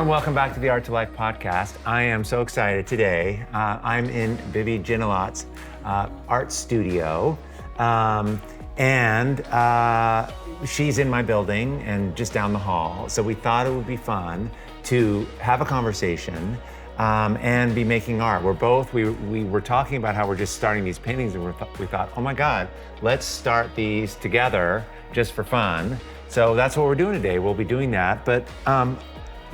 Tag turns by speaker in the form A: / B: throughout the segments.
A: everyone. Welcome back to the Art2Life Podcast. I am so excited today. I'm in Bibby Gignilliat's art studio, and she's in my building and just down the hall. So we thought it would be fun to have a conversation and be making art. We were talking about how we're just starting these paintings, and we thought, oh my God, let's start these together just for fun. So that's what we're doing today. We'll be doing that, but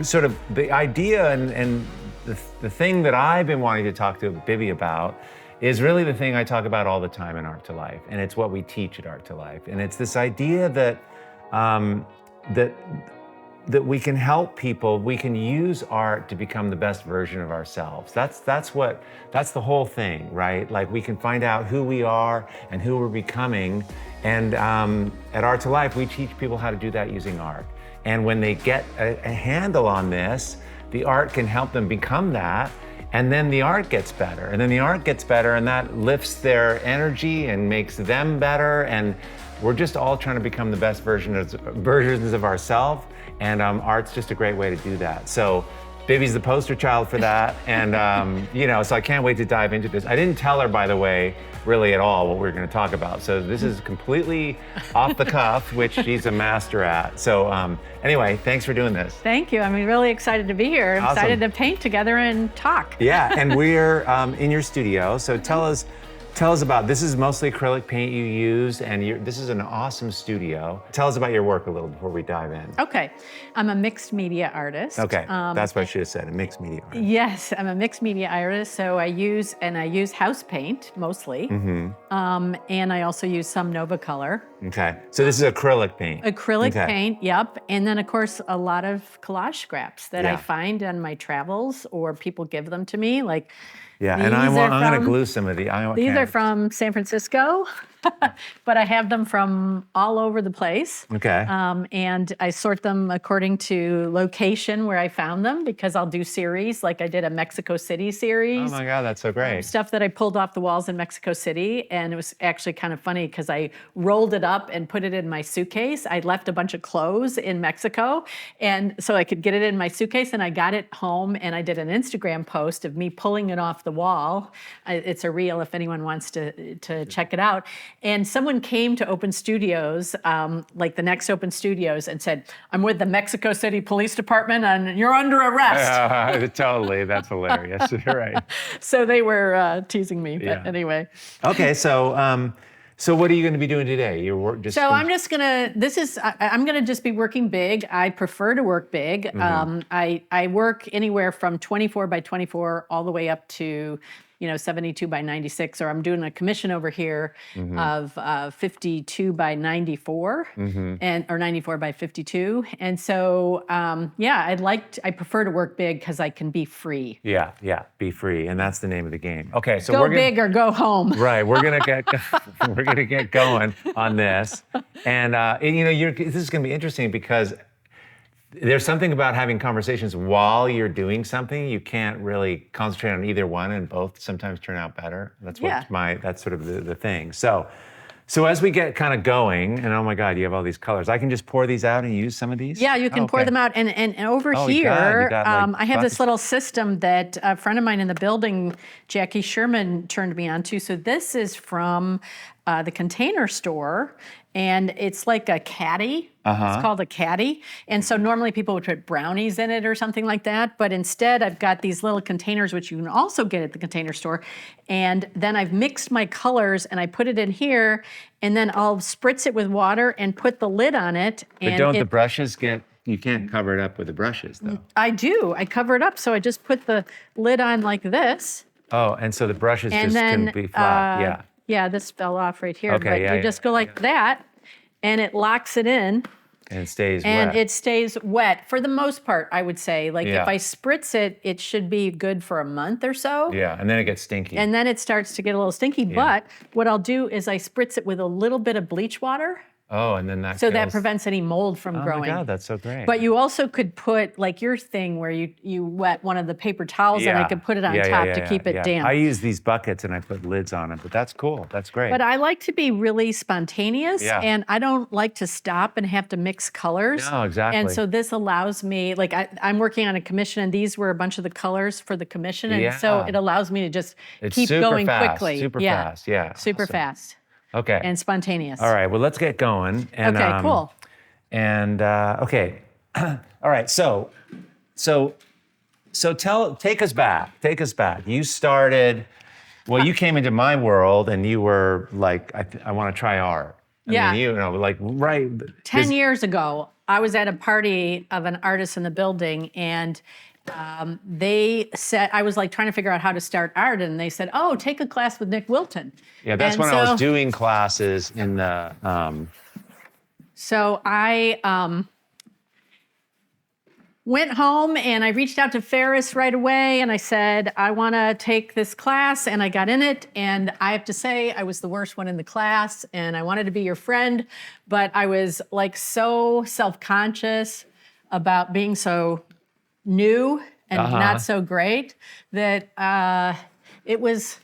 A: sort of the idea and the thing that I've been wanting to talk to Bibby about is really the thing I talk about all the time in Art2Life, and it's what we teach at Art2Life. And it's this idea that that we can help people, we can use art to become the best version of ourselves. That's the whole thing, right? Like, we can find out who we are and who we're becoming. And at Art2Life, we teach people how to do that using art. And when they get a handle on this, the art can help them become that. And then the art gets better. And then the art gets better, and that lifts their energy and makes them better. And we're just all trying to become the best versions of ourselves. And art's just a great way to do that. So Bibby's the poster child for that. And, so I can't wait to dive into this. I didn't tell her, by the way, really at all what we're going to talk about. So this is completely off the cuff, which she's a master at. So anyway, thanks for doing this.
B: Thank you. I'm really excited to be here. I'm excited to paint together and talk.
A: Yeah, and we're in your studio. So tell us about, this is mostly acrylic paint you use, and this is an awesome studio. Tell us about your work a little before we dive in.
B: Okay, I'm a mixed media artist.
A: Okay, that's what I should have said, a mixed media artist.
B: Yes, I'm a mixed media artist, so I use house paint mostly, and I also use some Nova color.
A: Okay, so this is acrylic paint.
B: Acrylic paint, yep, and then of course a lot of collage scraps that I find on my travels, or people give them to me, like.
A: Yeah, and I'm going to glue some of these.
B: These are from San Francisco, but I have them from all over the place.
A: Okay.
B: And I sort them according to location where I found them, because I'll do series, like I did a Mexico City series.
A: Oh my God, that's so great.
B: Stuff that I pulled off the walls in Mexico City, and it was actually kind of funny because I rolled it up and put it in my suitcase. I left a bunch of clothes in Mexico, and so I could get it in my suitcase, and I got it home, and I did an Instagram post of me pulling it off the wall. It's a reel if anyone wants to check it out. And someone came to Open Studios, like the next Open Studios, and said, "I'm with the Mexico City Police Department and you're under arrest."
A: Totally, that's hilarious. You're right.
B: So they were teasing me, but anyway.
A: Okay, so so what are you going to be doing today?
B: I'm gonna just be working big. I prefer to work big. I work anywhere from 24 by 24 all the way up to 72 by 96, or I'm doing a commission over here of 52 by 94, or 94 by 52. And so, I prefer to work big because I can be free.
A: Yeah, be free, and that's the name of the game. Okay, so
B: go big or go home.
A: Right, we're gonna get going on this, and this is gonna be interesting because there's something about having conversations while you're doing something. You can't really concentrate on either one, and both sometimes turn out better. That's that's sort of the thing. So as we get kind of going, and oh my God, you have all these colors. I can just pour these out and use some of these?
B: Yeah, you can pour them out. And over here,
A: you got
B: I have this little system that a friend of mine in the building, Jackie Sherman, turned me on to. So this is from the Container Store, and it's like a caddy. It's called a caddy. And so normally people would put brownies in it or something like that, but instead I've got these little containers, which you can also get at the Container Store. And then I've mixed my colors and I put it in here, and then I'll spritz it with water and put the lid on it.
A: But don't the brushes you can't cover it up with the brushes though.
B: I do. I cover it up. So I just put the lid on like this.
A: Oh, and so the brushes can be flat.
B: Yeah, this fell off right here.
A: Okay,
B: but you just go like that, and it locks it in.
A: And it stays wet.
B: And it stays wet for the most part, I would say. Like if I spritz it, it should be good for a month or so.
A: Yeah, and then it gets stinky.
B: And then it starts to get a little stinky. Yeah. But what I'll do is I spritz it with a little bit of bleach water.
A: Oh, and then that
B: So that
A: kills-
B: prevents any mold from
A: Oh
B: growing.
A: my God, that's so great.
B: But you also could put like your thing where you wet one of the paper towels and I could put it on top to keep it damp.
A: I use these buckets and I put lids on it, but that's cool. That's great.
B: But I like to be really spontaneous and I don't like to stop and have to mix colors.
A: No, exactly.
B: And so this allows me, like I'm working on a commission and these were a bunch of the colors for the commission. And so it allows me to just keep
A: super
B: going
A: fast,
B: quickly.
A: Super fast, yeah.
B: Super
A: Awesome.
B: fast.
A: Okay.
B: And spontaneous.
A: All right, well, let's get going. And,
B: okay, cool.
A: And okay, all right. So take us back. Take us back. You started. Well, you came into my world, and you were like, I want to try art. I mean, you know, like right.
B: 10 years ago, I was at a party of an artist in the building, and they said, I was like trying to figure out how to start art, and they said, "Oh, take a class with Nick Wilton."
A: Yeah, that's
B: and
A: when I was doing classes in the.
B: So I went home and I reached out to Ferris right away and I said, I want to take this class, and I got in it. And I have to say, I was the worst one in the class and I wanted to be your friend, but I was like so self-conscious about being so new and not so great that I was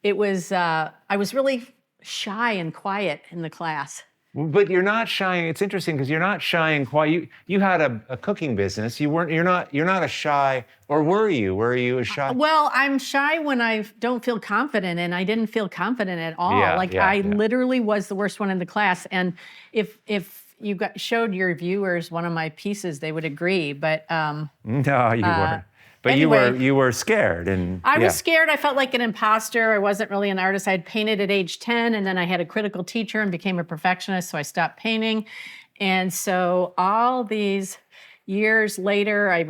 B: really shy and quiet in the class.
A: But you're not shy. It's interesting because you're not shy and quiet. You had a cooking business. You're not a shy, or were you? Were you a shy?
B: Well, I'm shy when I don't feel confident, and I didn't feel confident at all. I literally was the worst one in the class. And if you showed your viewers one of my pieces, they would agree. But
A: no, you weren't. But
B: anyway,
A: you were scared, and
B: I was scared. I felt like an imposter. I wasn't really an artist. I had painted at age 10, and then I had a critical teacher and became a perfectionist, so I stopped painting. And so all these years later, I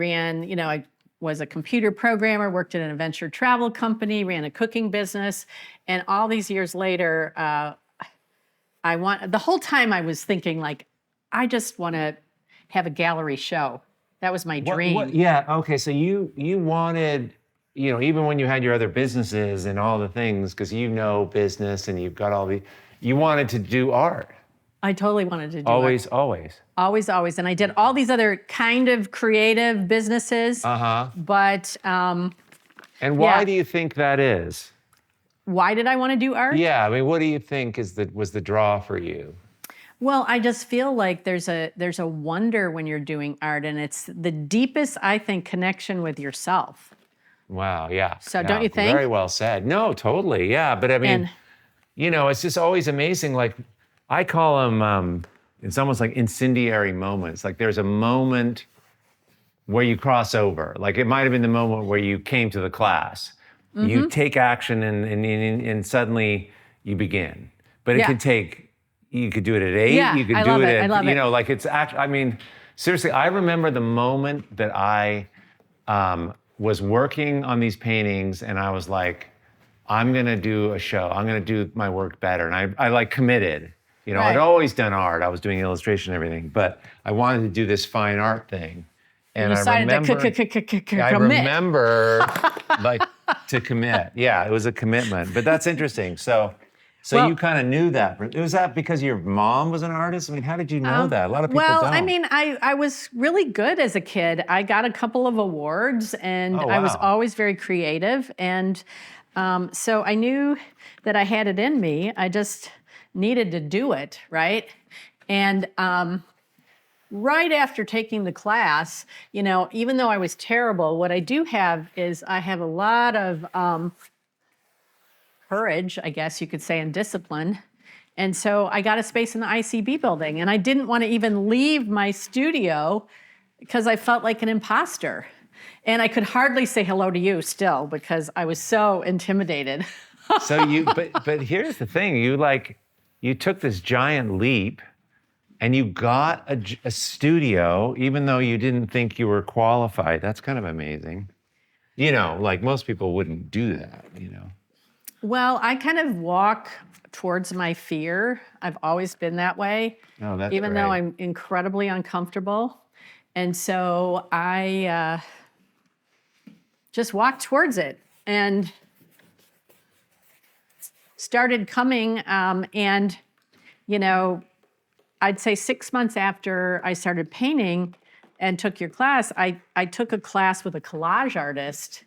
B: was a computer programmer, worked at an adventure travel company, ran a cooking business, and all these years later, the whole time I was thinking like, I just want to have a gallery show. That was my dream.
A: Yeah. Okay. So you wanted, even when you had your other businesses and all the things, because business and you've got you wanted to do art.
B: I totally wanted to do
A: art.
B: Always. And I did all these other kind of creative businesses. But.
A: And why do you think that is?
B: Why did I want to do art?
A: Yeah. I mean, what do you think was the draw for you?
B: Well, I just feel like there's a wonder when you're doing art, and it's the deepest, I think, connection with yourself.
A: Wow, yeah.
B: So don't you think?
A: Very well said. No, totally, yeah. But I mean, it's just always amazing. Like, I call them, it's almost like incendiary moments. Like there's a moment where you cross over. Like it might have been the moment where you came to the class. Mm-hmm. You take action and suddenly you begin. But it could take... You could do it at 8. You could do it at, like it's actually, I mean, seriously, I remember the moment that I was working on these paintings and I was like, I'm going to do a show. I'm going to do my work better. And I like committed. I'd always done art. I was doing illustration and everything, but I wanted to do this fine art thing. And I remember like to commit. Yeah, it was a commitment, but that's interesting. So you kind of knew that. Was that because your mom was an artist? I mean, how did you know that? A lot of people don't.
B: I mean, I was really good as a kid. I got a couple of awards, and I was always very creative. And so I knew that I had it in me. I just needed to do it, right? And right after taking the class, even though I was terrible, what I do have is I have a lot of... courage, I guess you could say, and discipline. And so I got a space in the ICB building, and I didn't want to even leave my studio because I felt like an imposter. And I could hardly say hello to you still because I was so intimidated.
A: But here's the thing, you took this giant leap and you got a studio, even though you didn't think you were qualified. That's kind of amazing. Like most people wouldn't do that,
B: Well, I kind of walk towards my fear. I've always been that way, even though I'm incredibly uncomfortable. And so I just walked towards it and started coming. And I'd say 6 months after I started painting and took your class, I took a class with a collage artist,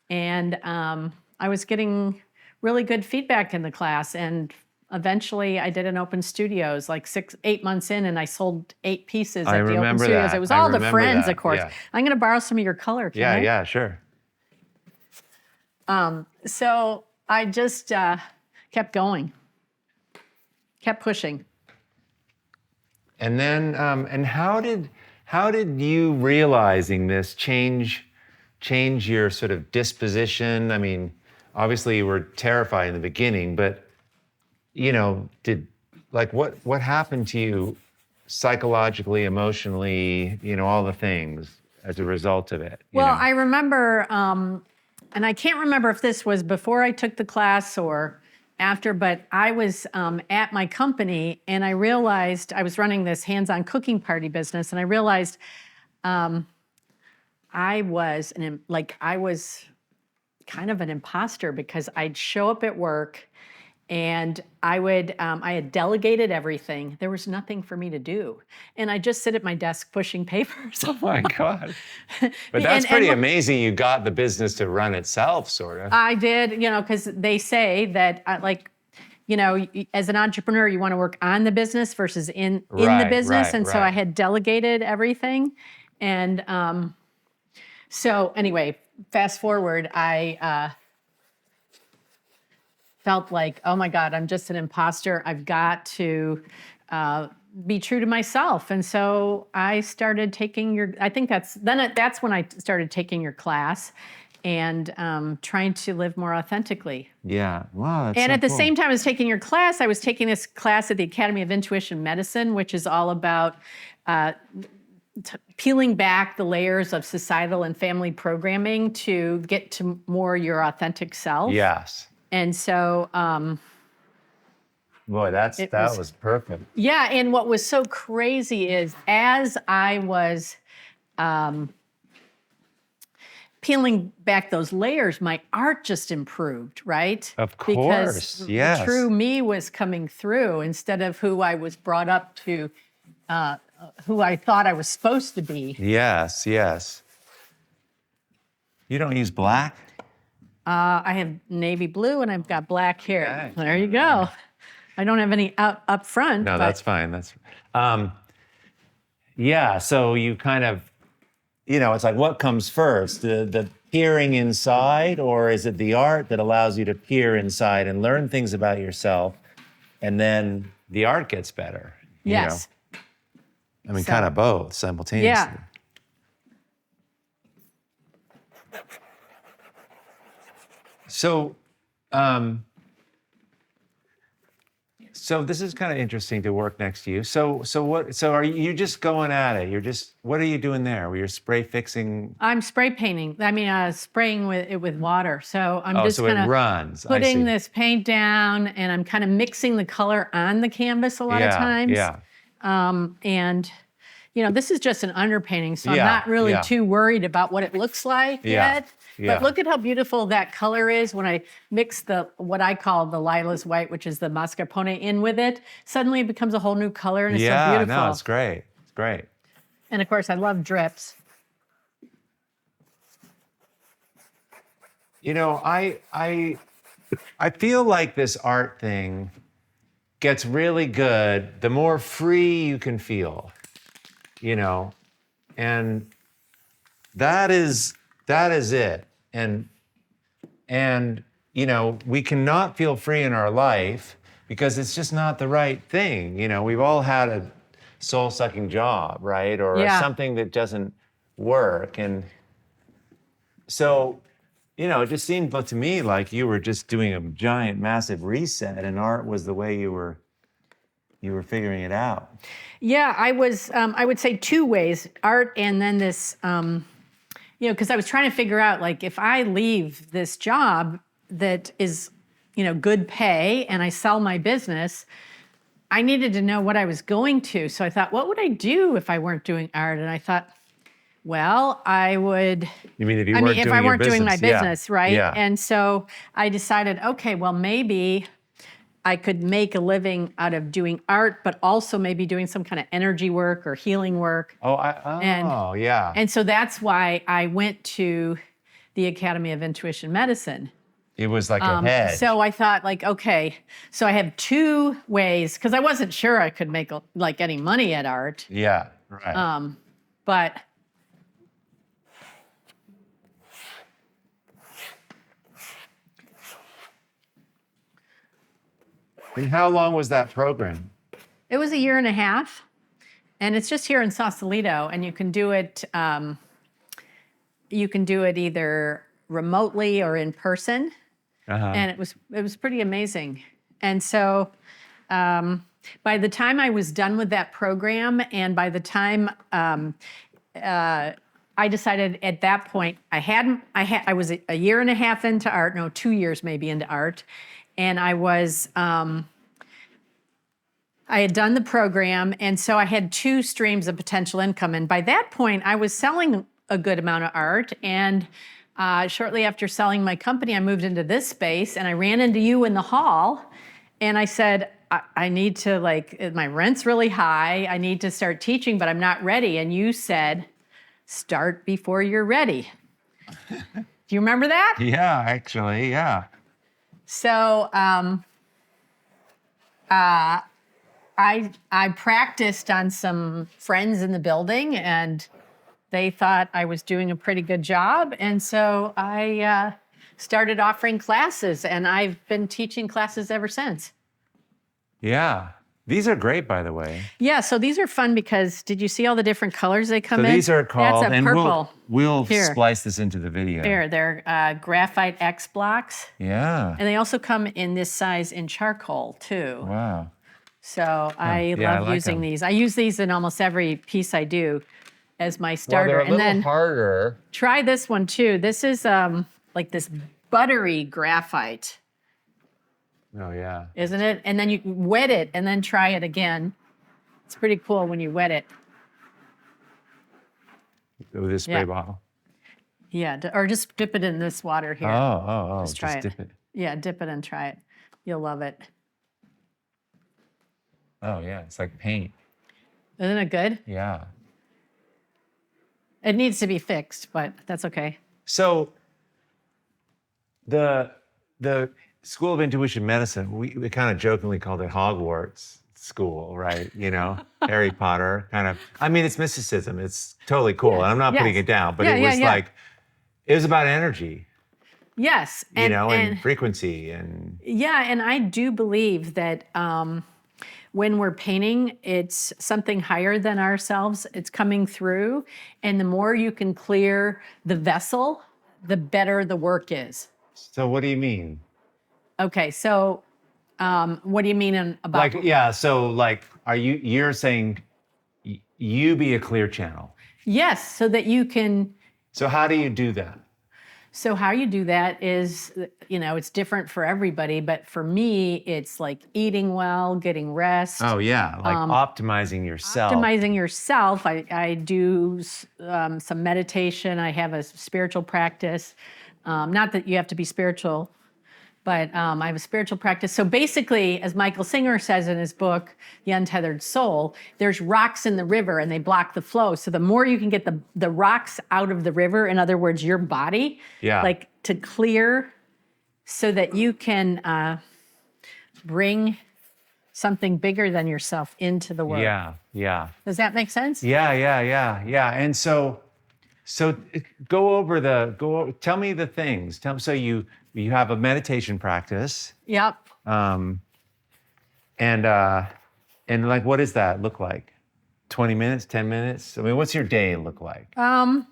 B: and I was getting really good feedback in the class. And eventually I did an open studios like 8 months in, and I sold 8 pieces at the open studios.
A: That.
B: It was
A: I
B: all the
A: remember
B: friends,
A: that.
B: of course.
A: Yeah.
B: I'm going to borrow some of your color. Can I?
A: Yeah, sure.
B: So I just kept going, kept pushing.
A: And then, and how did you realizing this change your sort of disposition? I mean, obviously you were terrified in the beginning, but what happened to you psychologically, emotionally, all the things as a result of it?
B: Well, I remember, and I can't remember if this was before I took the class or after, but I was at my company, and I realized I was running this hands-on cooking party business, and I realized I was kind of an imposter, because I'd show up at work and I had delegated everything. There was nothing for me to do. And I just sit at my desk pushing papers.
A: Oh my God. But that's pretty amazing. You got the business to run itself, sort of.
B: I did, because they say that as an entrepreneur, you want to work on the business versus in the business. And so I had delegated everything. And so anyway, fast forward, I felt like, oh my God, I'm just an imposter. I've got to be true to myself. And so I started taking that's when I started taking your class and trying to live more authentically.
A: Yeah, wow, that's
B: And
A: so
B: at the
A: cool.
B: same time I was taking your class, I was taking this class at the Academy of Intuition Medicine, which is all about peeling back the layers of societal and family programming to get to more your authentic self.
A: Yes.
B: And so,
A: boy, that was perfect.
B: Yeah, and what was so crazy is as I was peeling back those layers, my art just improved, right?
A: Of course,
B: because
A: yes.
B: the true me was coming through instead of who I was brought up to, who I thought I was supposed to be.
A: Yes. You don't use black?
B: I have navy blue and I've got black hair.
A: Okay.
B: There you go. I don't have any up front.
A: No, that's fine. Yeah, so you kind of, it's like, what comes first? The peering inside, or is it the art that allows you to peer inside and learn things about yourself, and then the art gets better?
B: Yes.
A: I mean, kind of both simultaneously.
B: Yeah.
A: So, so this is kind of interesting to work next to you. So are you just going at it? What are you doing there? Where you're spray fixing?
B: I'm spray painting. I mean, spraying with water. So I'm just
A: so
B: kind
A: it
B: of
A: runs.
B: putting this paint down, and I'm kind of mixing the color on the canvas a lot of times.
A: Yeah.
B: And this is just an underpainting, so I'm not really too worried about what it looks like yet. But look at how beautiful that color is when I mix what I call the lilac white, which is the mascarpone, in with it. Suddenly it becomes a whole new color, and it's so beautiful.
A: Yeah, no, it's great. It's great.
B: And of course, I love drips.
A: I feel like this art thing gets really good the more free you can feel, and that is it. And we cannot feel free in our life because it's just not the right thing. We've all had a soul-sucking job, right? Or something that doesn't work. And so, it just seemed to me like you were just doing a giant, massive reset, and art was the way you were figuring it out.
B: Yeah, I was, I would say 2 ways, art and then this, because I was trying to figure out, like, if I leave this job that is, good pay and I sell my business, I needed to know what I was going to. So I thought, what would I do if I weren't doing art? And I thought, well, I would.
A: You mean if I
B: weren't doing my business, right?
A: Yeah.
B: And so I decided, okay, well, maybe I could make a living out of doing art, but also maybe doing some kind of energy work or healing work.
A: Yeah.
B: And so that's why I went to the Academy of Intuition Medicine.
A: It was like a hedge.
B: So I thought, like, okay, so I have two ways, because I wasn't sure I could make like any money at art.
A: Yeah, right.
B: But
A: And how long was that program?
B: it was a year and a half, and it's just here in Sausalito, and you can do it. You can do it either remotely or in person, and it was pretty amazing. And so, by the time I was done with that program, and by the time I decided at that point, I was a year and a half into art, no, 2 years maybe into art, and I had done the program, and so I had two streams of potential income. And by that point, I was selling a good amount of art. And shortly after selling my company, I moved into this space, and I ran into you in the hall, and I said, I need to, like, my rent's really high. I need to start teaching, but I'm not ready. And you said, start before you're ready. Do you remember that?
A: Yeah, actually, yeah.
B: So I practiced on some friends in the building, and they thought I was doing a pretty good job. And so I started offering classes, and I've been teaching classes ever since.
A: Yeah. These are great, by the way.
B: Yeah, so these are fun because did you see all the different colors they come in?
A: So these are called,
B: That's a purple.
A: We'll
B: Here.
A: splice this into the video.
B: Here, they're graphite X blocks.
A: Yeah.
B: And they also come in this size in charcoal, too.
A: Wow.
B: So I
A: Yeah, I
B: love
A: like
B: using
A: them.
B: these. I use these in almost every piece I do as my
A: Well,
B: starter.
A: they're a
B: And
A: little
B: then
A: harder.
B: try this one, too. This is like this buttery graphite,
A: Oh, yeah.
B: isn't it? And then you wet it and then try it again. It's pretty cool when you wet it.
A: With this spray
B: Yeah.
A: bottle.
B: Yeah, or just dip it in this water here.
A: Oh.
B: Just try it.
A: dip it.
B: Yeah, dip it and try it. You'll love it.
A: Oh, yeah. It's like paint.
B: Isn't it good?
A: Yeah.
B: It needs to be fixed, but that's okay.
A: So the School of Intuition Medicine, we kind of jokingly called it Hogwarts School, right? You know, Harry Potter kind of. I mean, it's mysticism. It's totally cool. And I'm not putting it down, but it was like, it was about energy,
B: Yes.
A: and frequency and.
B: Yeah, and I do believe that when we're painting, it's something higher than ourselves. It's coming through. And the more you can clear the vessel, the better the work is.
A: So what do you mean?
B: Okay, so what do you mean about?
A: Like, yeah, so like, you're saying you be a clear channel.
B: Yes, so that you can.
A: So how do you do that?
B: So how you do that is, it's different for everybody, but for me, it's like eating well, getting rest.
A: Oh yeah, like optimizing yourself.
B: Optimizing yourself. I do some meditation. I have a spiritual practice. Not that you have to be spiritual, but I have a spiritual practice. So basically, as Michael Singer says in his book, The Untethered Soul, there's rocks in the river and they block the flow. So the more you can get the rocks out of the river, in other words, your body, like to clear so that you can bring something bigger than yourself into the world.
A: Yeah.
B: Does that make sense?
A: Yeah. And so tell me the things. So you have a meditation practice.
B: Yep.
A: And like, what does that look like? 20 minutes, 10 minutes? I mean, what's your day look like? I mean,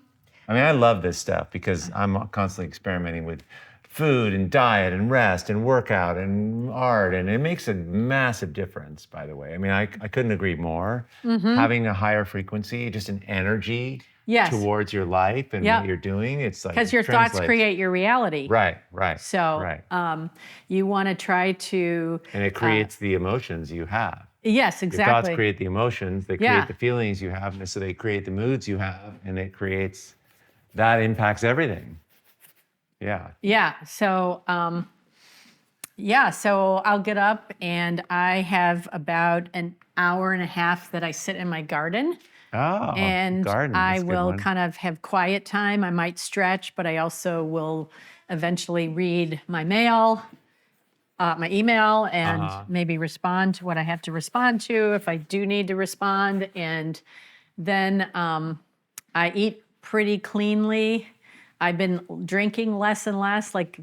A: I love this stuff because I'm constantly experimenting with food and diet and rest and workout and art. And it makes a massive difference, by the way. I mean, I couldn't agree more.
B: Mm-hmm.
A: Having a higher frequency, just an energy towards your life and what you're doing. It's like,
B: because your thoughts create your reality.
A: Right.
B: So you want to try to.
A: And it creates the emotions you have.
B: Yes, exactly.
A: Your thoughts create the emotions, they create the feelings you have, and so they create the moods you have, and that impacts everything. Yeah.
B: Yeah. So Yeah, so I'll get up and I have about an hour and a half that I sit in my garden.
A: Oh,
B: And
A: garden.
B: I
A: That's a good
B: will
A: one.
B: kind of have quiet time. I might stretch, but I also will eventually read my mail, my email, and maybe respond to what I have to respond to if I do need to respond. And then I eat pretty cleanly. I've been drinking less and less. Like,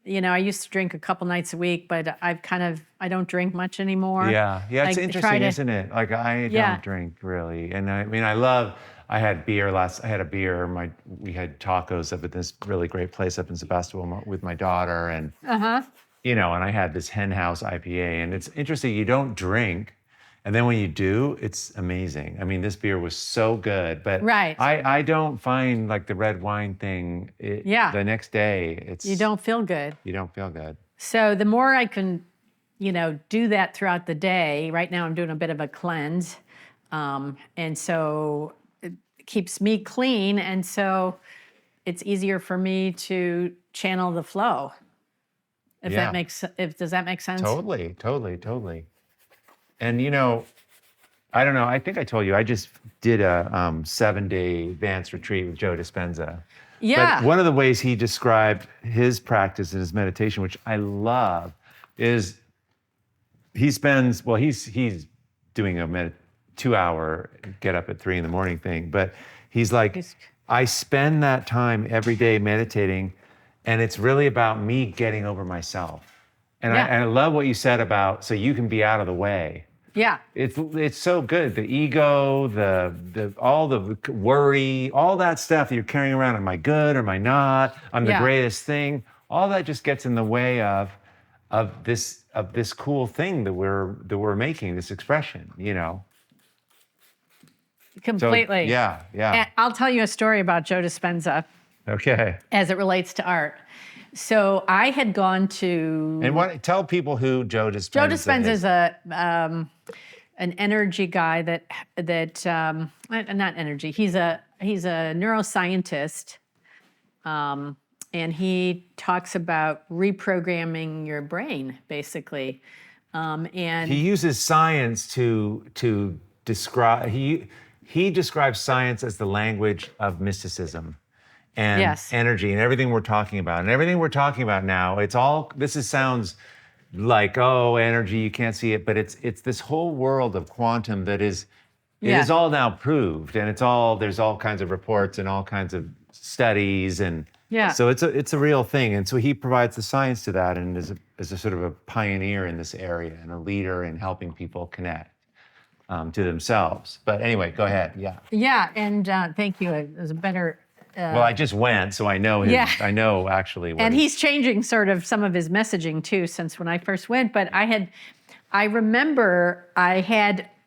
B: I used to drink a couple nights a week, but I don't drink much anymore.
A: Yeah, it's
B: I
A: interesting, isn't it? Like I
B: Yeah.
A: don't drink really, and I mean, I had beer last. I had a beer. We had tacos up at this really great place up in Sebastopol with my daughter, and and I had this Hen House IPA, and it's interesting. You don't drink, and then when you do, it's amazing. I mean, this beer was so good, but
B: Right.
A: I don't find like the red wine thing.
B: Yeah.
A: The next day,
B: You don't feel good.
A: You don't feel good.
B: So the more I can, do that throughout the day. Right now, I'm doing a bit of a cleanse, and so it keeps me clean, and so it's easier for me to channel the flow.
A: Yeah.
B: Does that make sense?
A: Totally. And I don't know. I think I told you I just did a 7-day advanced retreat with Joe Dispenza.
B: Yeah.
A: But one of the ways he described his practice and his meditation, which I love, is he's doing a 2-hour get up at 3 a.m. thing. But he's like, I spend that time every day meditating, and it's really about me getting over myself. And I love what you said about so you can be out of the way.
B: Yeah.
A: It's so good. The ego, the all the worry, all that stuff that you're carrying around. Am I good? Am I not? I'm the greatest thing. All that just gets in the way of this cool thing that we're making, this expression,
B: Completely.
A: So, yeah.
B: And I'll tell you a story about Joe Dispenza
A: Okay.
B: as it relates to art. So I had gone to.
A: And tell people who Joe Dispenza is.
B: Joe Dispenza is an energy guy not energy. He's a neuroscientist, and he talks about reprogramming your brain, basically. And
A: he uses science to describe. He describes science as the language of mysticism and energy and everything we're talking about. And everything we're talking about now, sounds like, oh, energy, you can't see it, but it's this whole world of quantum that is all now proved, and there's all kinds of reports and all kinds of studies, and so it's a real thing. And so he provides the science to that, and is a sort of a pioneer in this area and a leader in helping people connect to themselves. But anyway, go ahead.
B: Yeah, and thank you. It was a better.
A: Well, I just went, so I know him.
B: Yeah.
A: I know actually.
B: And he's changing sort of some of his messaging too since when I first went. But I remember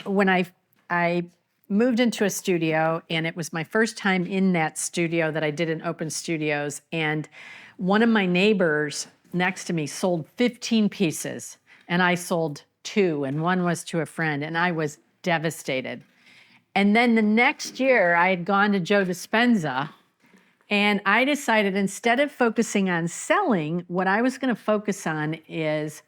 B: when I moved into a studio, and it was my first time in that studio that I did in open studios. And one of my neighbors next to me sold 15 pieces, and I sold 2, and one was to a friend, and I was devastated. And then the next year, I had gone to Joe Dispenza. And I decided instead of focusing on selling, what I was going to focus on is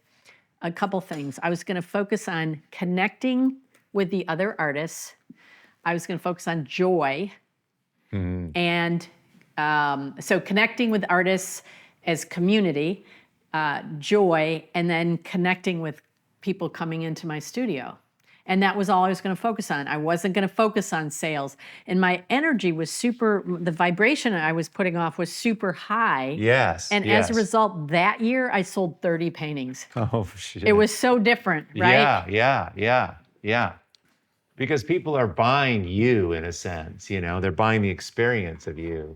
B: a couple things. I was going to focus on connecting with the other artists. I was going to focus on joy. And so connecting with artists as community, joy, and then connecting with people coming into my studio. And that was all I was going to focus on. I wasn't going to focus on sales. And my energy was the vibration I was putting off was super high.
A: Yes.
B: And as a result, that year, I sold 30 paintings.
A: Oh, shit.
B: It was so different, right?
A: Yeah. Because people are buying you in a sense, they're buying the experience of you.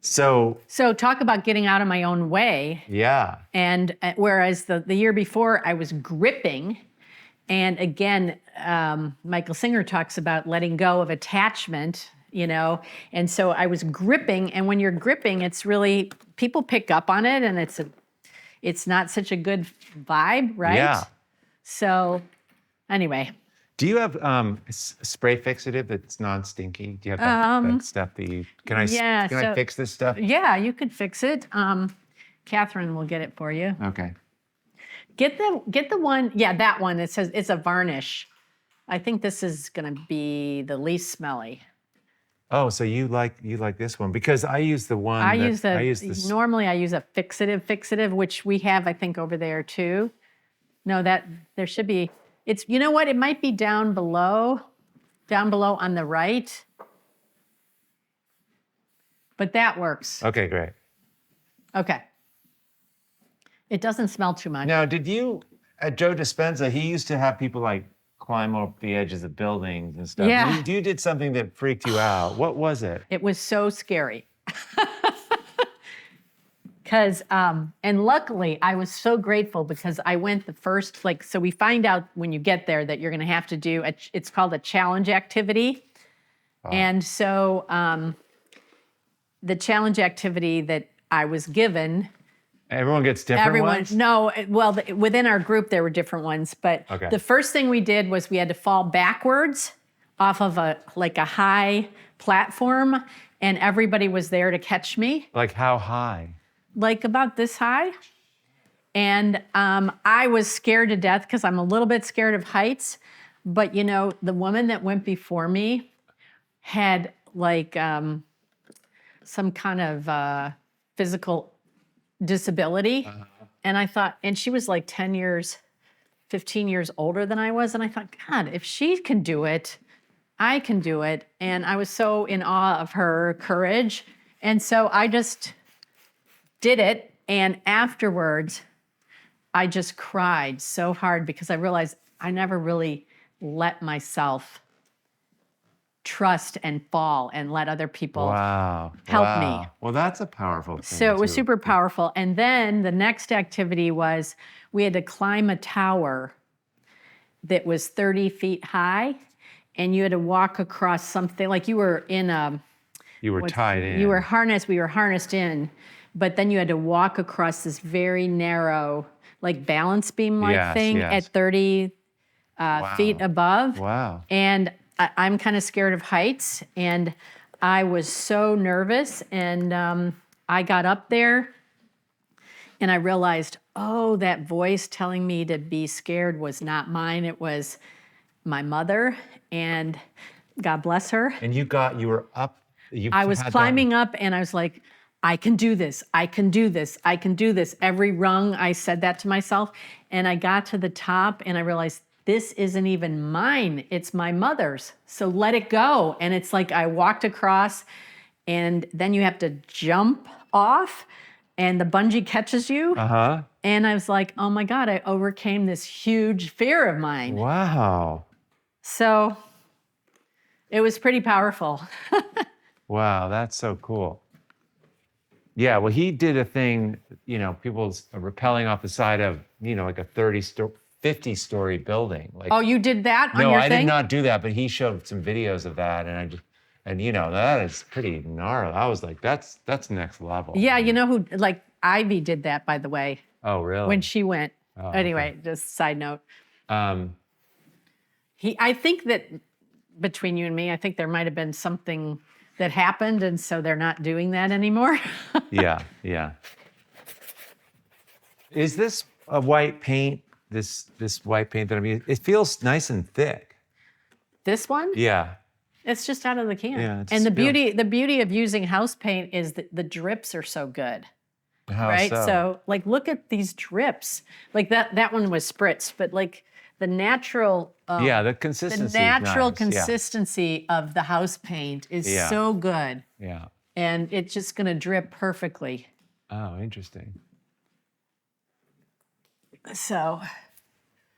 A: So
B: talk about getting out of my own way.
A: Yeah.
B: And whereas the year before, I was gripping. And again, Michael Singer talks about letting go of attachment, and so I was gripping. And when you're gripping, it's really, people pick up on it, and it's not such a good vibe, right?
A: Yeah.
B: So anyway.
A: Do you have spray fixative that's non-stinky? Do you have that stuff can I fix this stuff?
B: Yeah, you could fix it. Catherine will get it for you.
A: Okay.
B: Get the one, yeah, that one. It says it's a varnish. I think this is gonna be the least smelly.
A: Oh, so you like this one because I use the one.
B: Normally I use a fixative, which we have, I think, over there too. No, that there should be. It's, you know what? It might be down below on the right. But that works.
A: Okay, great.
B: Okay. It doesn't smell too much.
A: Now, did you at Joe Dispenza? He used to have people like climb up the edges of buildings and stuff.
B: Yeah.
A: You did something that freaked you out. What was it?
B: It was so scary. Because, and luckily, I was so grateful because I went the first, so we find out when you get there that you're going to have to do, it's called a challenge activity. Oh. And so the challenge activity that I was given.
A: Everyone gets different ones?
B: No, well, within our group, there were different ones. But the first thing we did was we had to fall backwards off of a high platform, and everybody was there to catch me.
A: Like how high?
B: Like about this high. And I was scared to death because I'm a little bit scared of heights. But, the woman that went before me had some kind of physical disability. And I thought, and she was 15 years older than I was. And I thought, God, if she can do it, I can do it. And I was so in awe of her courage. And so I just did it. And afterwards, I just cried so hard because I realized I never really let myself trust and fall and let other people help me.
A: Well, that's a powerful thing.
B: So it was super powerful. And then the next activity was we had to climb a tower that was 30 feet high, and you had to walk across something like you were in a...
A: You were tied in.
B: We were harnessed in, but then you had to walk across this very narrow, balance beam-like thing at 30 feet above.
A: Wow.
B: And I'm kind of scared of heights, and I was so nervous, and I got up there, and I realized, that voice telling me to be scared was not mine. It was my mother, and God bless her.
A: And you were up.
B: I was climbing up, and I was like, I can do this. I can do this. I can do this. Every rung, I said that to myself, and I got to the top, and I realized, this isn't even mine, it's my mother's. So let it go. And it's like I walked across, and then you have to jump off, and the bungee catches you. And I was like, oh my God, I overcame this huge fear of mine.
A: Wow.
B: So it was pretty powerful.
A: Wow, that's so cool. Yeah, well, he did a thing, people rappelling off the side of, like a 50-story building.
B: Oh, you did that on your thing?
A: No, I did not do that, but he showed some videos of that, and that is pretty gnarly. I was like, that's next level.
B: Yeah, who, Ivy did that, by the way.
A: Oh, really?
B: When she went.
A: Oh,
B: anyway, just side note. I think that between you and me, I think there might have been something that happened, and so they're not doing that anymore.
A: Yeah. Is this a white paint? This white paint that I'm using, it feels nice and thick.
B: This one?
A: Yeah.
B: It's just out of the can.
A: Yeah,
B: and the beauty of using house paint is that the drips are so good.
A: How
B: right?
A: so?
B: So look at these drips. That one was spritzed, but the natural
A: the consistency.
B: The natural
A: nice.
B: consistency of the house paint is so good.
A: Yeah.
B: And it's just gonna drip perfectly.
A: Oh, interesting.
B: So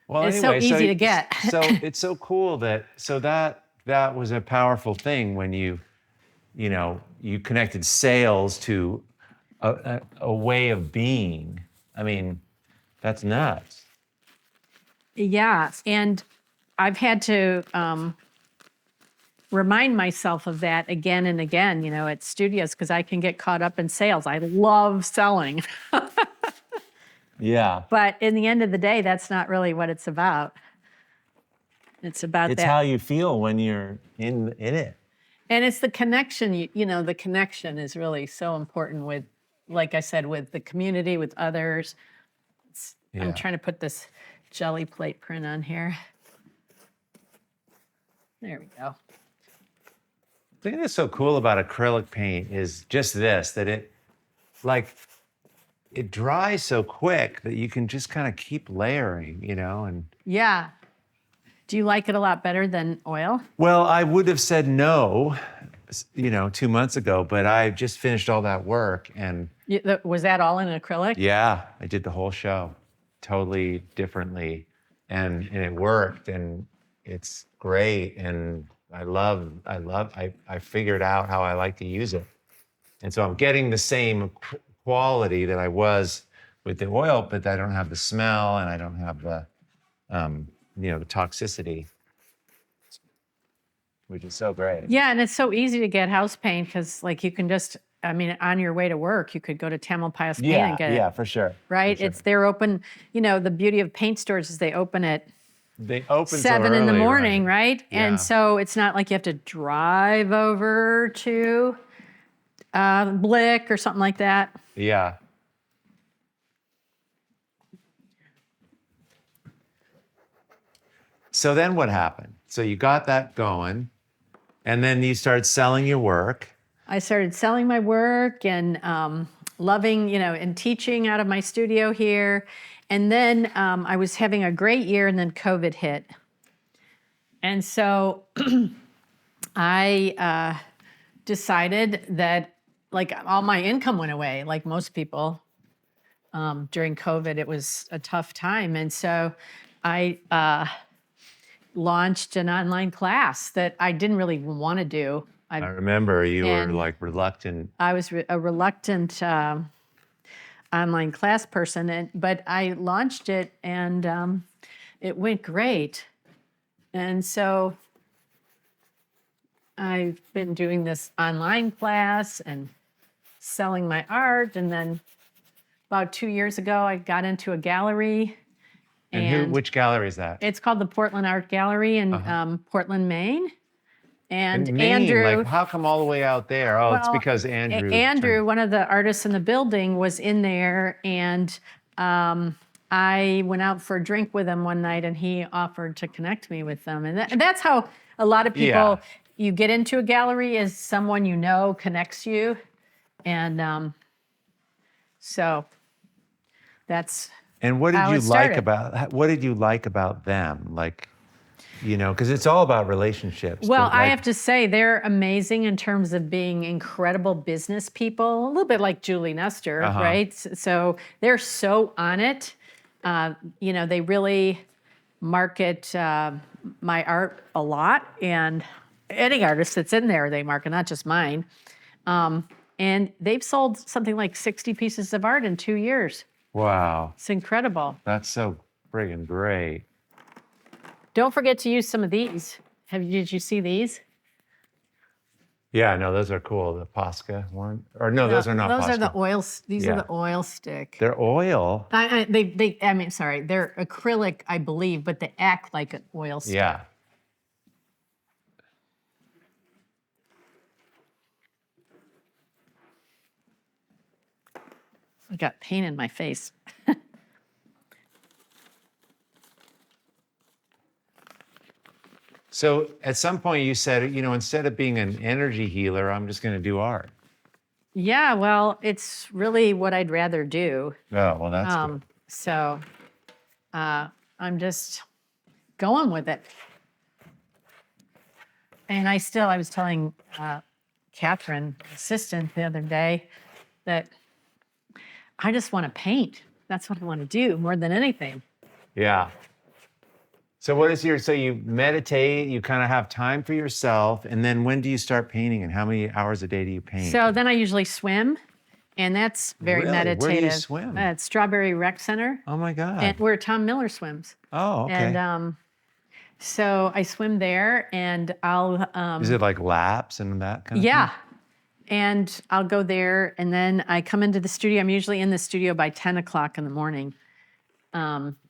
A: well,
B: it's
A: anyway,
B: so easy to get.
A: So it's so cool that was a powerful thing when you connected sales to a way of being. I mean, that's nuts.
B: Yeah, and I've had to remind myself of that again and again, at studios, because I can get caught up in sales. I love selling.
A: Yeah.
B: But in the end of the day, that's not really what it's about. It's about
A: it's how you feel when you're in it.
B: And it's the connection, the connection is really so important with like I said, with the community, with others.
A: Yeah.
B: I'm trying to put this jelly plate print on here. There we go.
A: The thing that's so cool about acrylic paint is just this, that it dries so quick that you can just kind of keep layering, and
B: Yeah. Do you like it a lot better than oil?
A: well, I would have said no, 2 months ago, but I just finished all that work and
B: Was that all in acrylic?
A: yeah, I did the whole show totally differently and it worked and it's great and I figured out how I like to use it. And so I'm getting the same quality that I was with the oil, but I don't have the smell and I don't have the the toxicity, which is so great.
B: Yeah, and it's so easy to get house paint because, like, you can just, on your way to work, you could go to Tamalpais Paint and get it.
A: Yeah, for sure.
B: Right?
A: For sure.
B: They're open. The beauty of paint stores is they open at
A: They open
B: 7 in the
A: early,
B: morning, right?
A: Yeah.
B: And so it's not like you have to drive over to Blick or something like that.
A: Yeah. So then what happened? So you got that going, and then you started selling your work.
B: I started selling my work and loving, and teaching out of my studio here. And then I was having a great year, and then COVID hit. And so I decided that, like, all my income went away, like most people. During COVID, it was a tough time. And so I launched an online class that I didn't really want to do.
A: I remember you were
B: and
A: like reluctant.
B: I was a reluctant online class person, but I launched it and it went great. And so I've been doing this online class and selling my art. And then about 2 years ago, I got into a gallery.
A: And which gallery is that?
B: It's called the Portland Art Gallery in Portland, Maine. And
A: In Maine,
B: Andrew,
A: like, how come all the way out there? Oh, it's because Andrew.
B: Andrew, one of the artists in the building, was in there, and I went out for a drink with him one night, and he offered to connect me with them. And that's how a lot of people, you get into a gallery, is someone you know connects you. And so that's
A: And what did
B: how
A: you
B: it
A: like
B: started.
A: what did you like about them? Like, because it's all about relationships.
B: Well,
A: but,
B: I
A: like,
B: have to say they're amazing in terms of being incredible business people, a little bit like Julie Nestor, right? So they're so on it. They really market my art a lot, and any artist that's in there, they market, not just mine. And they've sold something like 60 pieces of art in 2 years.
A: Wow.
B: It's incredible.
A: That's so friggin' great.
B: Don't forget to use some of these. Did you see these?
A: Yeah, no, those are cool. The Posca one, or no, those are not.
B: Those
A: Posca.
B: are the oils. These are the oil stick.
A: They're oil.
B: Sorry, they're acrylic, I believe, but they act like an oil stick.
A: Yeah.
B: I got paint in my face.
A: So at some point you said, instead of being an energy healer, I'm just going to do art.
B: Yeah, well, it's really what I'd rather do.
A: Oh, well, that's good.
B: So I'm just going with it. And I was telling Catherine, assistant, the other day, that I just want to paint. That's what I want to do more than anything.
A: Yeah. So so you meditate, you kind of have time for yourself, and then when do you start painting and how many hours a day do you paint?
B: So then I usually swim, and that's very
A: Really?
B: meditative.
A: Where do you swim?
B: At Strawberry Rec Center.
A: Oh my God.
B: And where Tom Miller swims.
A: Oh, okay.
B: And so I swim there, and I'll...
A: Is it like laps and that kind of
B: yeah.
A: thing?
B: And I'll go there, and then I come into the studio. I'm usually in the studio by 10 o'clock in the morning.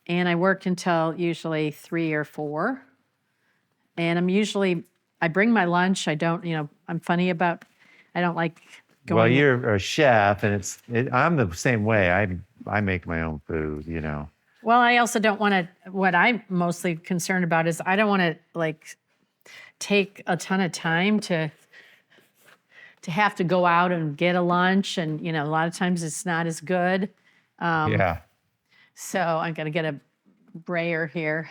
B: And I work until usually 3 or 4. And I bring my lunch. I don't, I'm funny about, I don't like
A: Well, you're a chef, and I'm the same way. I make my own food, you know.
B: Well, I also don't want to, what I'm mostly concerned about is I don't want to like take a ton of time to have to go out and get a lunch. And, a lot of times it's not as good.
A: Yeah.
B: So I'm going to get a brayer here.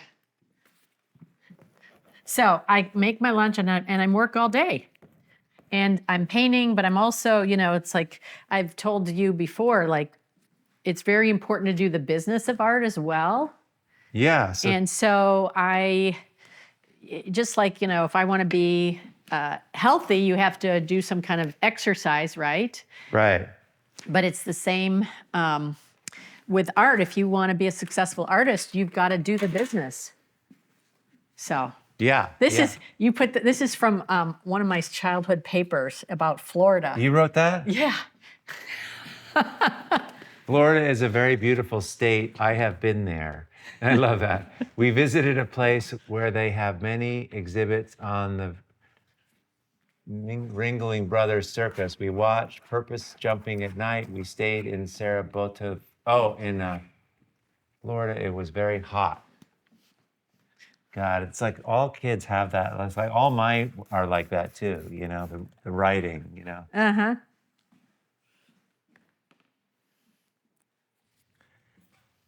B: So I make my lunch and I work all day. And I'm painting, but I'm also, it's like I've told you before, like it's very important to do the business of art as well.
A: Yeah.
B: And so I just like, if I want to be healthy, you have to do some kind of exercise, right?
A: Right.
B: But it's the same with art. If you want to be a successful artist, you've got to do the business. So
A: yeah.
B: This is from one of my childhood papers about Florida.
A: You wrote that?
B: Yeah.
A: Florida is a very beautiful state. I have been there. And I love that. We visited a place where they have many exhibits on the Ringling Brothers Circus. We watched Purpose Jumping at Night. We stayed in Sarabotto. In Florida, it was very hot. God, it's like all kids have that. It's like all mine are like that too, the writing,
B: Uh-huh.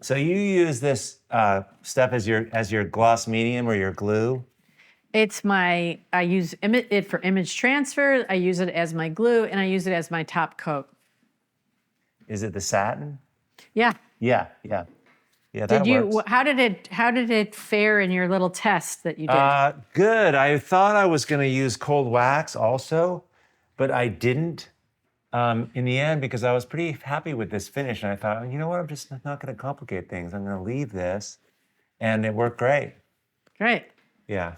A: So you use this stuff as your gloss medium or your glue?
B: I use it for image transfer. I use it as my glue, and I use it as my top coat.
A: Is it the satin?
B: Yeah.
A: Yeah. That works.
B: How did it fare in your little test that you did?
A: Good. I thought I was going to use cold wax also, but I didn't in the end because I was pretty happy with this finish. And I thought, you know what? I'm just not going to complicate things. I'm going to leave this. And it worked great.
B: Great.
A: Yeah.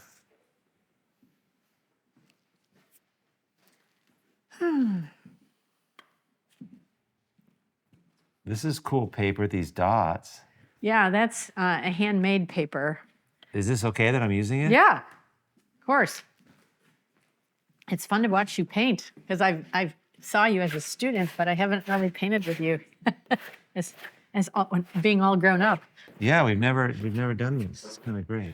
A: This is cool paper, these dots.
B: Yeah, that's a handmade paper.
A: Is this okay that I'm using it?
B: Yeah, of course. It's fun to watch you paint because I saw you as a student, but I haven't really painted with you as being all grown up.
A: Yeah, we've never done this. It's kind of great.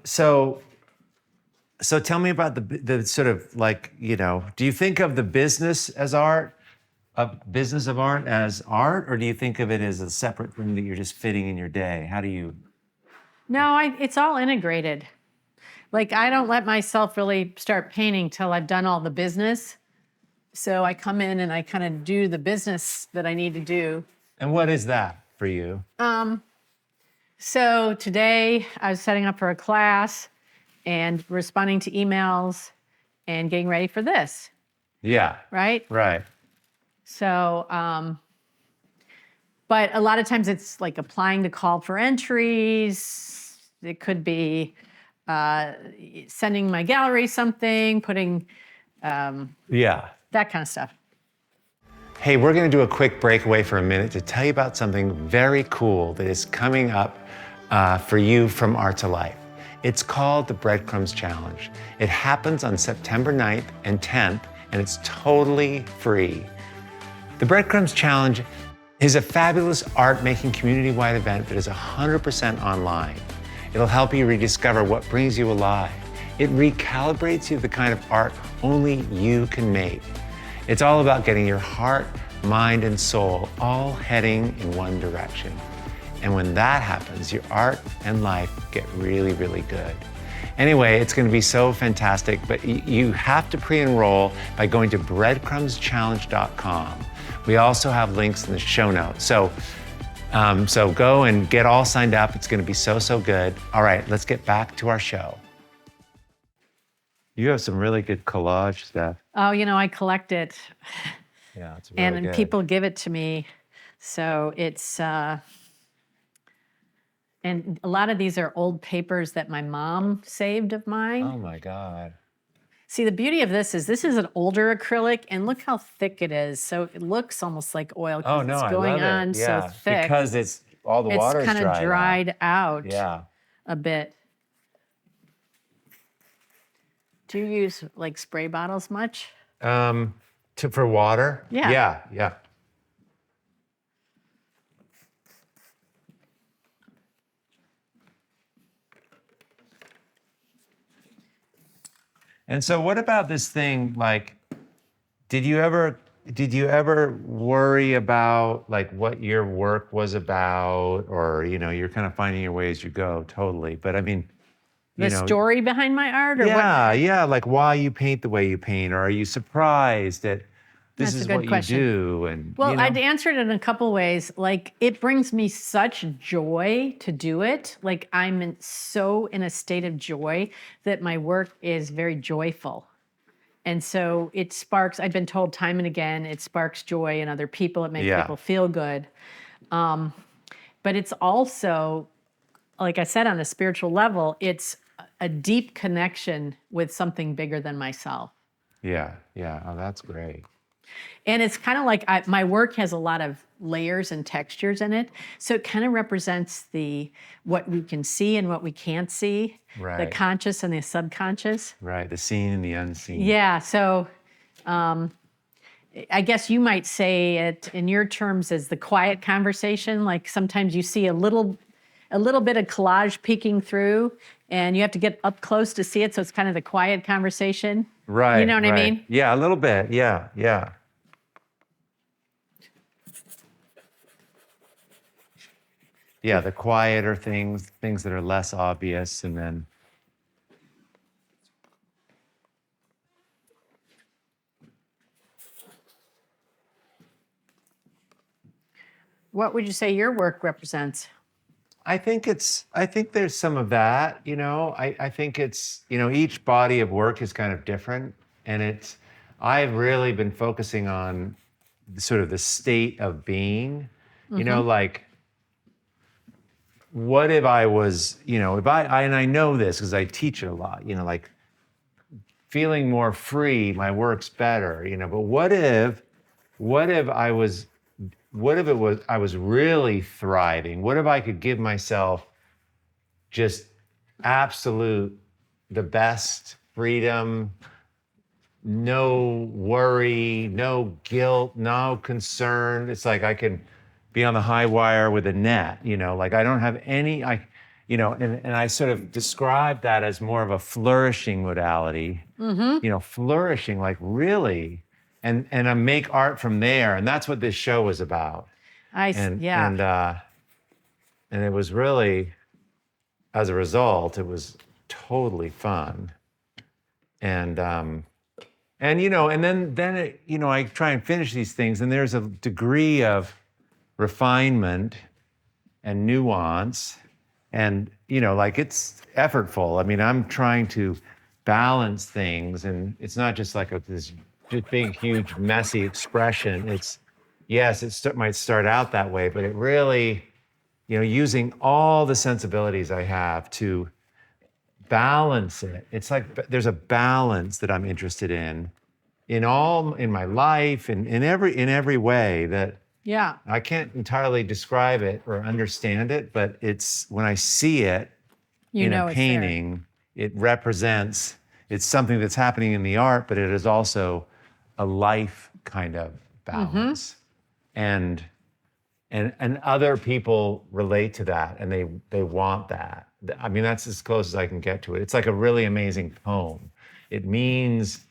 A: So tell me about the sort of like, do you think of the business as art, a business of art as art, or do you think of it as a separate thing that you're just fitting in your day? How do you?
B: No, it's all integrated. Like I don't let myself really start painting till I've done all the business. So I come in and I kind of do the business that I need to do.
A: And what is that for you?
B: So today I was setting up for a class and responding to emails and getting ready for this.
A: Yeah.
B: Right?
A: Right.
B: So, but a lot of times it's like applying to call for entries. It could be sending my gallery something, putting, that kind of stuff.
A: Hey, we're going to do a quick breakaway for a minute to tell you about something very cool that is coming up for you from Art2Life. It's called the Breadcrumbs Challenge. It happens on September 9th and 10th, and it's totally free. The Breadcrumbs Challenge is a fabulous art-making community-wide event that is 100% online. It'll help you rediscover what brings you alive. It recalibrates you to the kind of art only you can make. It's all about getting your heart, mind, and soul all heading in one direction. And when that happens, your art and life get really, really good. Anyway, it's going to be so fantastic, but you have to pre-enroll by going to breadcrumbschallenge.com. We also have links in the show notes. So go and get all signed up. It's going to be so, so good. All right, let's get back to our show. You have some really good collage stuff.
B: Oh, I collect it.
A: Yeah, it's really
B: and people give it to me. So it's, and a lot of these are old papers that my mom saved of mine.
A: Oh my God.
B: See, the beauty of this is an older acrylic, and look how thick it is. So it looks almost like oil
A: Oh
B: because
A: no,
B: it's
A: I
B: going
A: love
B: on
A: it.
B: so
A: Yeah,
B: thick.
A: because it's all the
B: It's
A: water's
B: kind of dried out
A: Yeah.
B: a bit. Do you use like spray bottles much?
A: For water?
B: Yeah.
A: Yeah. And so what about this thing, like, did you ever worry about like what your work was about, or you're kind of finding your way as you go, totally. But I mean,
B: The story behind my art, or what?
A: yeah, like why you paint the way you paint, or are you surprised that this
B: That's a
A: is
B: good
A: what
B: question.
A: you do? And
B: Well, I'd answer it in a couple ways. Like, it brings me such joy to do it. Like, I'm so in a state of joy that my work is very joyful. And so it sparks, I've been told time and again, it sparks joy in other people. It makes
A: Yeah.
B: people feel good. But it's also, like I said, on a spiritual level, it's a deep connection with something bigger than myself.
A: Yeah. Oh, that's great.
B: And it's kind of like my work has a lot of layers and textures in it. So it kind of represents what we can see and what we can't see, the
A: Right.
B: conscious and the subconscious.
A: Right. The seen and the unseen.
B: Yeah. So I guess you might say it in your terms as the quiet conversation. Like sometimes you see a little bit of collage peeking through, and you have to get up close to see it. So it's kind of the quiet conversation.
A: Right.
B: You know what I mean?
A: Yeah, a little bit. Yeah. Yeah, the quieter things that are less obvious, and then
B: What would you say your work represents?
A: I think there's some of that, I think it's, each body of work is kind of different, and I've really been focusing on sort of the state of being, like, what if I was, and I know this because I teach it a lot, like feeling more free, my work's better, but what if I was I was really thriving? What if I could give myself just the best freedom, no worry, no guilt, no concern. It's like I can be on the high wire with a net, like I don't have any, and I sort of describe that as more of a flourishing modality, flourishing, like really. And I make art from there, and that's what this show was about. And it was really, as a result, it was totally fun. And then I try and finish these things, and there's a degree of refinement and nuance, and like it's effortful. I mean, I'm trying to balance things, and it's not just like this just big, huge, messy expression. It might start out that way, but it really, using all the sensibilities I have to balance it. It's like there's a balance that I'm interested in my life, and in every way that I can't entirely describe it or understand it, but it's when I see it in a painting, it represents, it's something that's happening in the art, but it is also a life kind of balance. And other people relate to that, and they want that. I mean, that's as close as I can get to it. It's like a really amazing poem. It means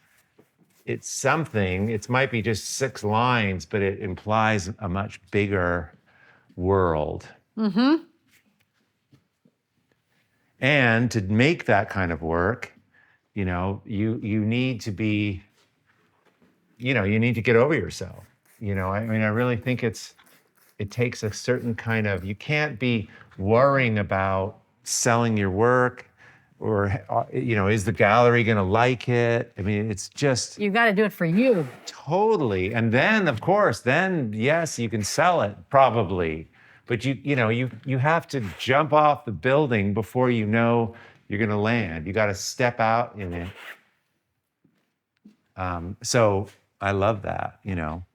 A: it's something. It might be just 6 lines, but it implies a much bigger world. And to make that kind of work, you need to be, you need to get over yourself. I mean, I really think it takes a certain kind of, you can't be worrying about selling your work, or, is the gallery going to like it? I mean, it's just.
B: You got to do it for you.
A: Totally. And then, of course, yes, you can sell it probably, but you have to jump off the building before you're going to land. You got to step out in it So I love that, you know.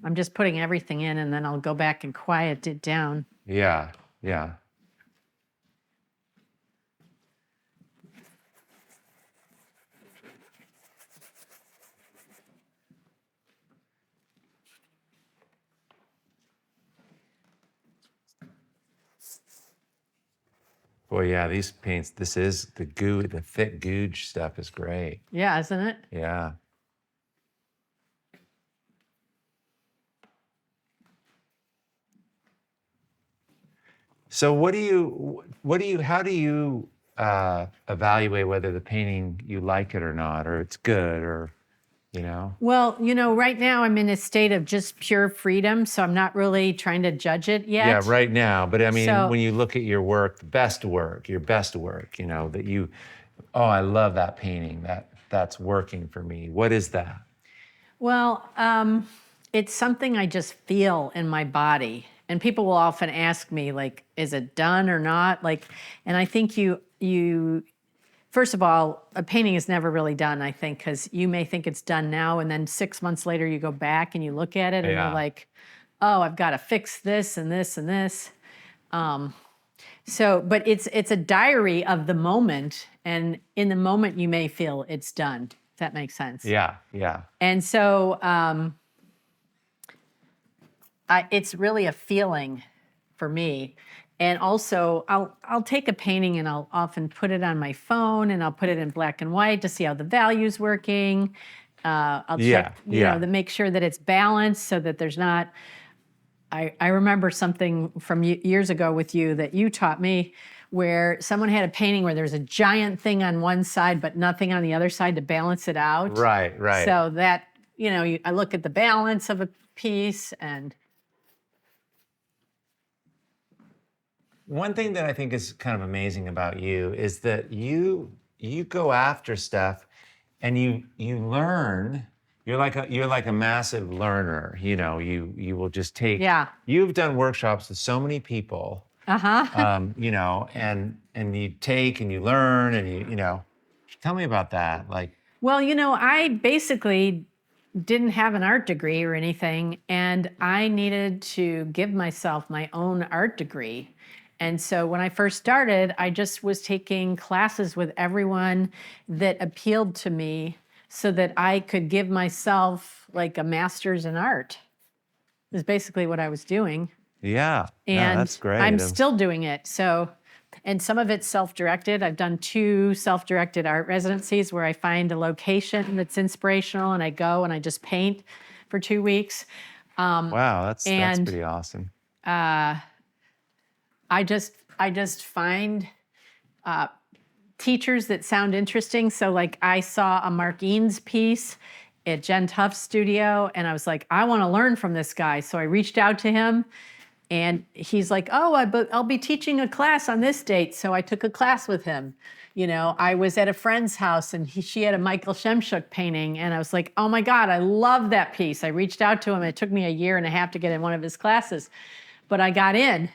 B: I'm just putting everything in, and then I'll go back and quiet it down.
A: Yeah, yeah. Boy, yeah, these paints, this is the goo, the thick googe stuff is great.
B: Yeah, isn't it?
A: Yeah. So how do you evaluate whether the painting, you like it or not, or it's good, or, you know?
B: Well, right now I'm in a state of just pure freedom, so I'm not really trying to judge it yet.
A: Yeah, right now. But I mean,
B: So-
A: when you look at your work, your best work, you know, that oh, I love that painting. That's working for me. What is that?
B: Well, it's something I just feel in my body. And people will often ask me, like, is it done or not? Like, and I think first of all, a painting is never really done, I think, because you may think it's done now, and then 6 months later you go back and you look at it and
A: Yeah.
B: you're like, oh, I've got to fix this and this and this. But it's a diary of the moment, and in the moment you may feel it's done. If that makes sense.
A: Yeah, yeah.
B: And so it's really a feeling for me. And also, I'll take a painting and I'll often put it on my phone, and I'll put it in black and white to see how the value's working. I'll check, to make sure that it's balanced so that there's not. I remember something from years ago with you that you taught me, where someone had a painting where there's a giant thing on one side but nothing on the other side to balance it out.
A: Right, right.
B: So that, I look at the balance of a piece. And
A: one thing that I think is kind of amazing about you is that you go after stuff and you learn. You're like a massive learner. You will just take.
B: Yeah.
A: You've done workshops with so many people. And you take and you learn and tell me about that. Like.
B: Well, I basically didn't have an art degree or anything, and I needed to give myself my own art degree. And so when I first started, I just was taking classes with everyone that appealed to me so that I could give myself like a master's in art. Is basically what I was doing.
A: Yeah,
B: And
A: that's great.
B: I'm still doing it. So, and some of it's self-directed. I've done 2 self-directed art residencies where I find a location that's inspirational and I go and I just paint for 2 weeks.
A: Wow, that's pretty awesome.
B: I just find teachers that sound interesting. So like I saw a Mark Eanes piece at Jen Tuff's studio, and I was like, I want to learn from this guy. So I reached out to him, and he's like, oh, I'll be teaching a class on this date. So I took a class with him. I was at a friend's house, and she had a Michael Shemshuk painting, and I was like, oh my God, I love that piece. I reached out to him. It took me 1.5 years to get in one of his classes, but I got in.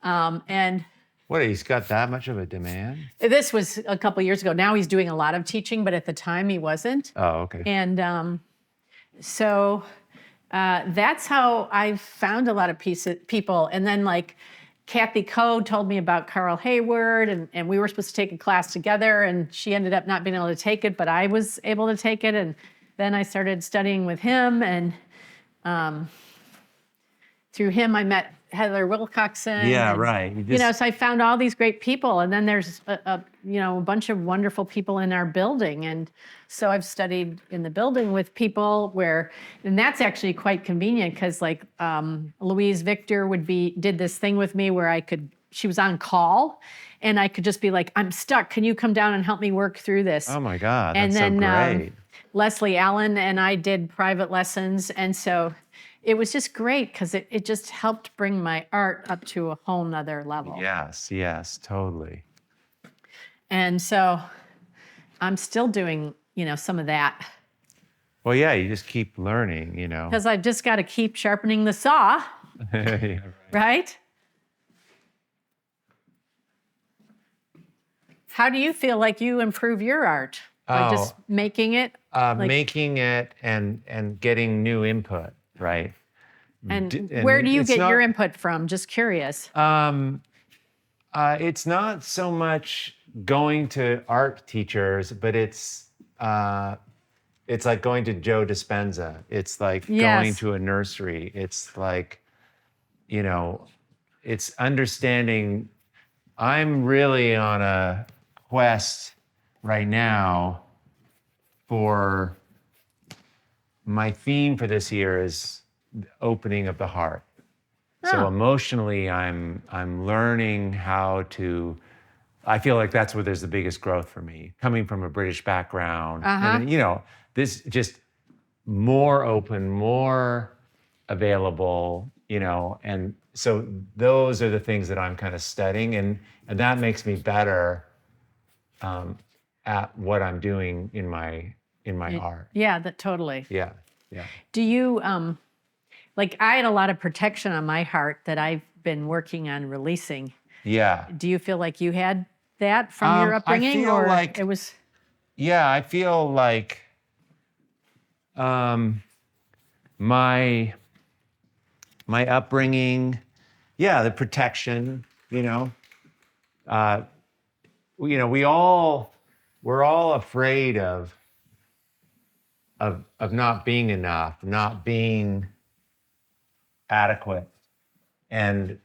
B: And
A: what, he's got that much of a demand?
B: this was a couple years ago. Now he's doing a lot of teaching, but at the time he wasn't.
A: Oh, okay.
B: And so that's how I found a lot of people. And then like Kathy Coe told me about Carl Hayward, and we were supposed to take a class together, and she ended up not being able to take it, but I was able to take it. And then I started studying with him, and through him I met Heather Wilcoxon.
A: Yeah,
B: and,
A: right.
B: So I found all these great people, and then there's a bunch of wonderful people in our building, and so I've studied in the building with people and that's actually quite convenient because like Louise Victor did this thing with me where she was on call, and I could just be like, I'm stuck. Can you come down and help me work through this?
A: Oh my God,
B: that's
A: so great.
B: Leslie Allen and I did private lessons, and so it was just great because it just helped bring my art up to a whole nother level.
A: Yes, totally.
B: And so I'm still doing, some of that.
A: Well, yeah, you just keep learning,
B: Because I've just got to keep sharpening the saw,
A: Yeah,
B: right? How do you feel like you improve your art? By just making it?
A: making it and getting new input, right?
B: And where do you get your input from? Just curious.
A: It's not so much going to art teachers, but it's like going to Joe Dispenza. It's like going to a nursery. It's like, it's understanding. I'm really on a quest right now for my theme for this year is the opening of the heart. So emotionally, I'm learning how to. I feel like that's where there's the biggest growth for me, coming from a British background, and this just more open, more available, and so those are the things that I'm kind of studying, and that makes me better at what I'm doing in my art.
B: Yeah, that totally.
A: Yeah.
B: Do you like I had a lot of protection on my heart that I've been working on releasing.
A: Yeah.
B: Do you feel like you had that from your upbringing,
A: I feel
B: or
A: like
B: it was?
A: Yeah, I feel like my upbringing, the protection, we're all afraid of not being enough, not being adequate, and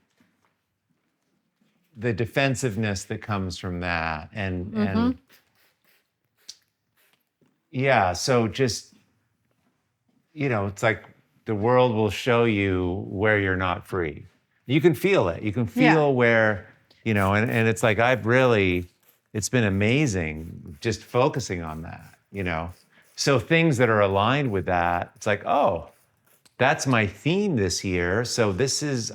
A: the defensiveness that comes from that, and so just it's like the world will show you where you're not free. You can feel it. You can feel where and it's like it's been amazing just focusing on that. So things that are aligned with that, it's like, oh, that's my theme this year. So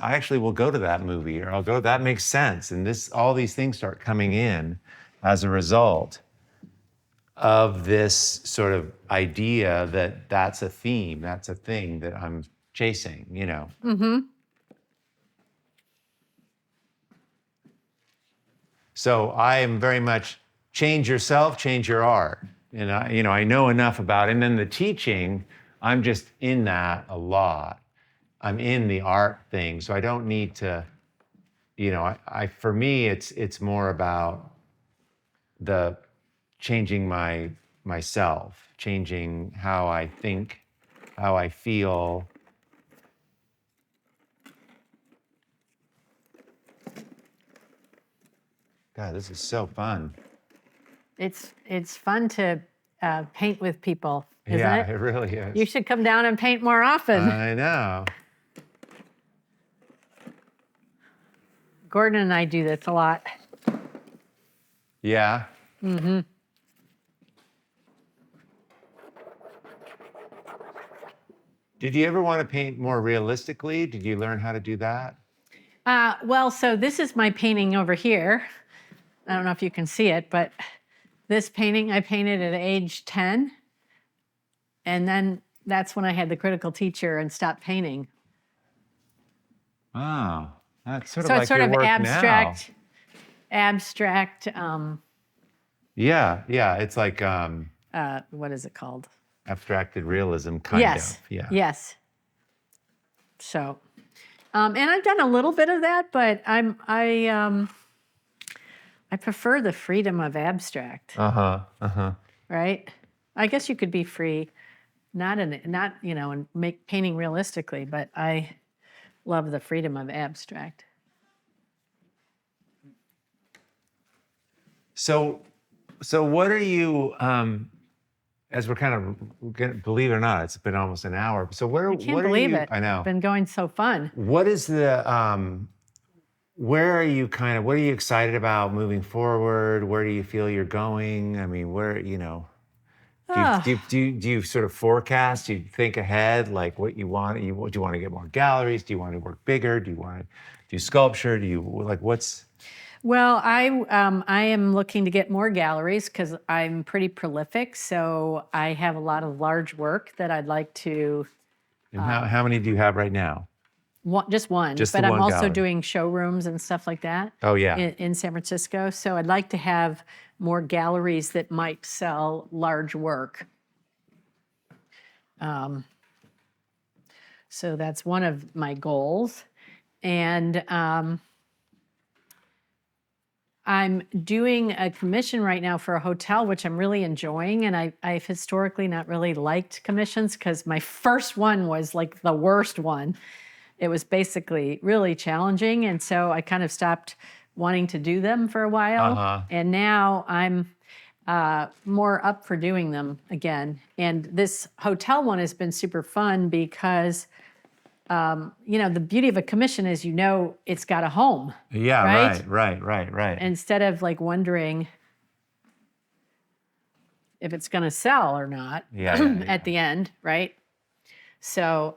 A: I actually will go to that movie, or that makes sense. And all these things start coming in as a result of this sort of idea that that's a theme, that's a thing that I'm chasing, So I am very much change yourself, change your art. And I know enough about it. And then the teaching, I'm just in that a lot. I'm in the art thing, so I don't need to, for me, it's more about the changing myself, changing how I think, how I feel. God, this is so fun.
B: It's fun to paint with people, isn't it?
A: Yeah, it really is.
B: You should come down and paint more often.
A: I know.
B: Gordon and I do this a lot.
A: Yeah.
B: Mm-hmm.
A: Did you ever want to paint more realistically? Did you learn how to do that?
B: Well, so this is my painting over here. I don't know if you can see it, but this painting I painted at age 10. And then that's when I had the critical teacher and stopped painting.
A: Oh, that's sort of
B: so
A: like
B: it's sort
A: your
B: of
A: work
B: abstract.
A: now.
B: Abstract.
A: Yeah, it's like
B: what is it called?
A: Abstracted realism, kind of. Yeah.
B: Yes. So, and I've done a little bit of that, but I prefer the freedom of abstract. Right? I guess you could be free, and make painting realistically, but I love the freedom of abstract.
A: So what are you? As we're kind of, believe it or not, it's been almost an hour. So what are
B: believe
A: you?
B: It.
A: I know.
B: It's been going so fun.
A: What is the? Where are you what are you excited about moving forward? Where do you feel you're going? I mean, where do you sort of forecast? Do you think ahead, like what you want? Do you want to get more galleries? Do you want to work bigger? Do you want to do sculpture? Do you what's?
B: Well, I am looking to get more galleries because I'm pretty prolific. So I have a lot of large work that I'd like to.
A: And how many do you have right now?
B: Just one,
A: Just
B: but
A: the
B: I'm
A: one
B: also
A: gallery.
B: doing showrooms and stuff like that.
A: Oh, yeah.
B: In San Francisco. So I'd like to have more galleries that might sell large work. So that's one of my goals. And I'm doing a commission right now for a hotel, which I'm really enjoying. And I've historically not really liked commissions because my first one was like the worst one. It was basically really challenging. And so I kind of stopped wanting to do them for a while. And now I'm more up for doing them again. And this hotel one has been super fun because, the beauty of a commission is, it's got a home.
A: Yeah,
B: right?
A: right.
B: Instead of like wondering if it's going to sell or not at the end, right? So,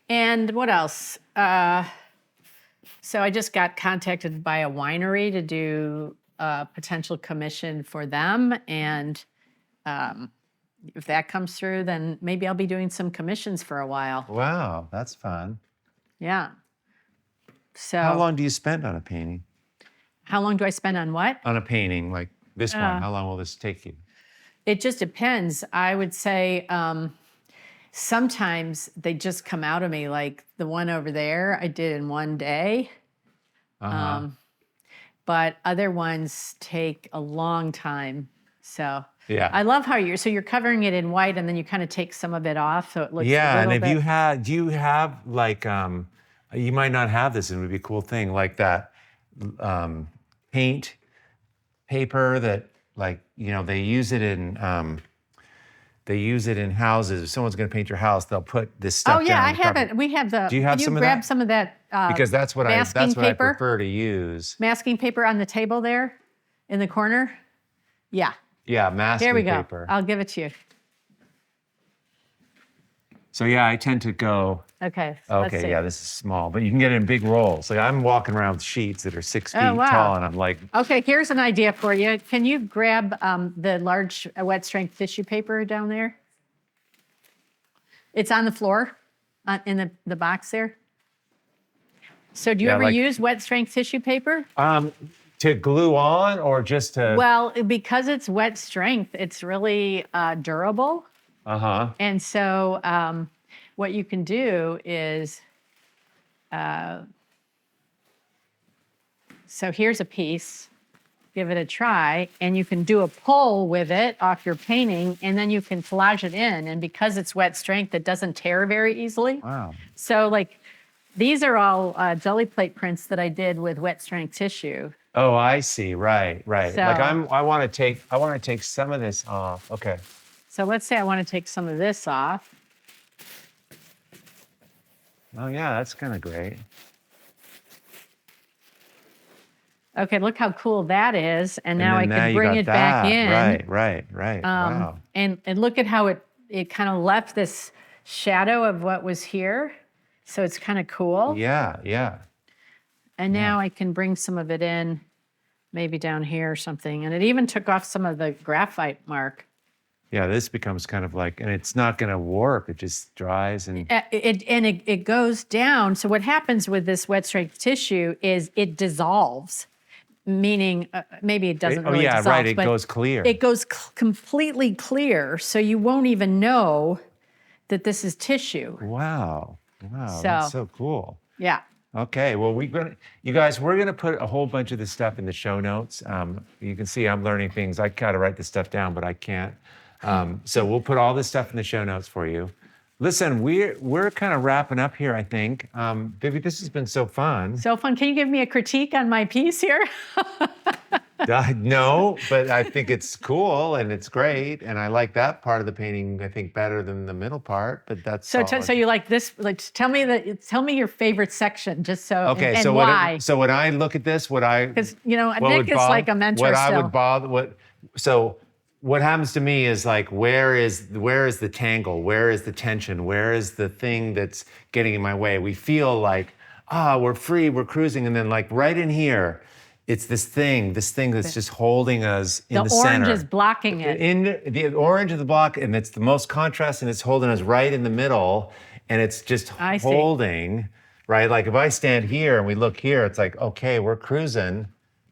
B: and what else? So I just got contacted by a winery to do a potential commission for them. And if that comes through, then maybe I'll be doing some commissions for a while.
A: Wow, that's fun.
B: Yeah. So
A: How long do you spend on a painting?
B: How long do I spend on what?
A: On a painting like this one, how long will this take you?
B: It just depends. I would say sometimes they just come out of me, like the one over there I did in one day. But other ones take a long time. So
A: yeah,
B: I love how you're covering it in white and then you kind of take some of it off so it looks
A: yeah.
B: a little
A: And
B: bit.
A: do you have like you might not have this, and it would be a cool thing like that paint paper that they use it in houses. If someone's going to paint your house, they'll put this stuff down.
B: Oh yeah, I have it. We have the.
A: Do you have
B: can
A: some
B: you
A: of
B: grab
A: that?
B: some of that?
A: Because that's what I
B: paper?
A: prefer to use.
B: Masking paper on the table there, in the corner. Yeah.
A: Yeah, masking
B: There we go.
A: paper.
B: I'll give it to you.
A: So yeah, I tend to go.
B: Okay. Let's
A: Okay,
B: see.
A: yeah, this is small, but you can get it in big rolls. Like I'm walking around with sheets that are 6 feet
B: wow.
A: tall, and I'm like,
B: Okay, here's an idea for you. Can you grab the large wet strength tissue paper down there? It's on the floor, in the box there. So do you ever use wet strength tissue paper?
A: to glue on or just to?
B: Well, because it's wet strength, it's really durable. And so what you can do is, so here's a piece, give it a try, and you can do a pull with it off your painting, and then you can collage it in. And because it's wet strength, it doesn't tear very easily.
A: Wow.
B: So like, these are all jelly plate prints that I did with wet strength tissue.
A: Oh, I see. Right.
B: So,
A: Like I want to take some of this off. Okay.
B: So let's say I want to take some of this off.
A: Oh yeah, that's kind of great.
B: Okay, look how cool that is. And now I
A: now
B: can
A: you
B: bring
A: got
B: it back
A: that.
B: in.
A: Right. Wow.
B: And look at how it kind of left this shadow of what was here. So it's kind of cool.
A: Yeah.
B: And now I can bring some of it in, maybe down here or something. And it even took off some of the graphite mark.
A: Yeah, this becomes kind of like, and it's not going to warp. It just dries and.
B: It goes down. So what happens with this wet strength tissue is it dissolves, meaning maybe it doesn't really dissolve.
A: Right. It
B: but
A: goes clear.
B: It goes completely clear. So you won't even know that this is tissue.
A: Wow.
B: So,
A: That's so cool.
B: Yeah.
A: Okay, well, we're gonna put a whole bunch of this stuff in the show notes. You can see I'm learning things. I gotta write this stuff down, but I can't. So we'll put all this stuff in the show notes for you. Listen, we're kind of wrapping up here, I think. Bibby, this has been so fun.
B: So fun. Can you give me a critique on my piece here?
A: No, but I think it's cool and it's great, and I like that part of the painting. I think better than the middle part, but that's
B: so. So you like this? Like, tell me your favorite section, just so.
A: Okay,
B: and
A: so
B: why?
A: So when I look at this,
B: because Nick is like a mentor.
A: So what happens to me is like, where is the tangle? Where is the tension? Where is the thing that's getting in my way? We feel like we're free, we're cruising. And then like right in here, it's this thing that's just holding us in the center.
B: The orange is blocking it.
A: In the orange is the block, and it's the most contrast, and it's holding us right in the middle, and it's just holding, right? Like if I stand here and we look here, it's like, okay, we're cruising.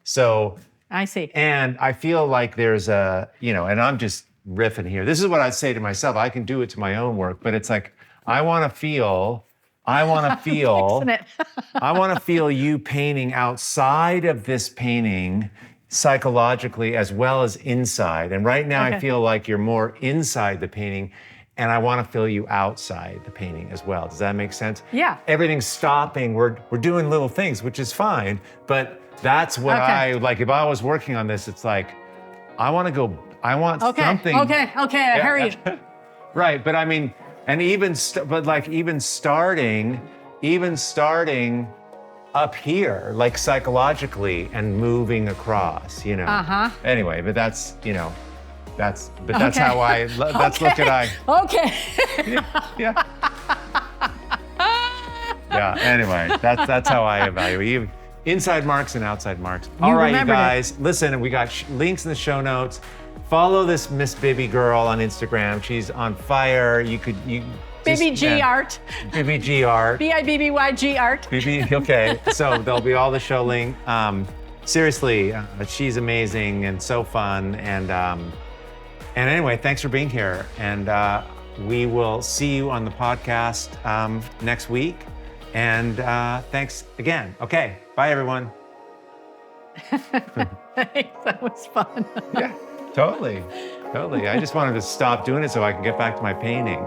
A: So
B: I see.
A: And I feel like there's a, and I'm just riffing here. This is what I say to myself. I can do it to my own work, but it's like, I want to feel I want to feel you painting outside of this painting psychologically as well as inside. And right now I feel like you're more inside the painting, and I want to feel you outside the painting as well. Does that make sense?
B: Yeah.
A: Everything's stopping. We're doing little things, which is fine. But that's what I like. If I was working on this, it's like, I want something.
B: Okay, hurry.
A: Right, but I mean, and even starting up here, like psychologically, and moving across, Anyway, but that's how I. Let's look at I.
B: Okay.
A: Yeah. Yeah. Anyway, that's how I evaluate inside marks and outside marks. All right, you guys, listen. We got links in the show notes. Follow this Miss Bibby girl on Instagram. She's on fire.
B: Bibby G Art.
A: Bibby G Art.
B: BIBBY Art.
A: Bibby, okay. So there'll be all the show link. Seriously, she's amazing and so fun. And anyway, thanks for being here. And we will see you on the podcast next week. And thanks again. Okay, bye everyone.
B: Thanks, that was fun.
A: Yeah. Totally. I just wanted to stop doing it so I can get back to my painting,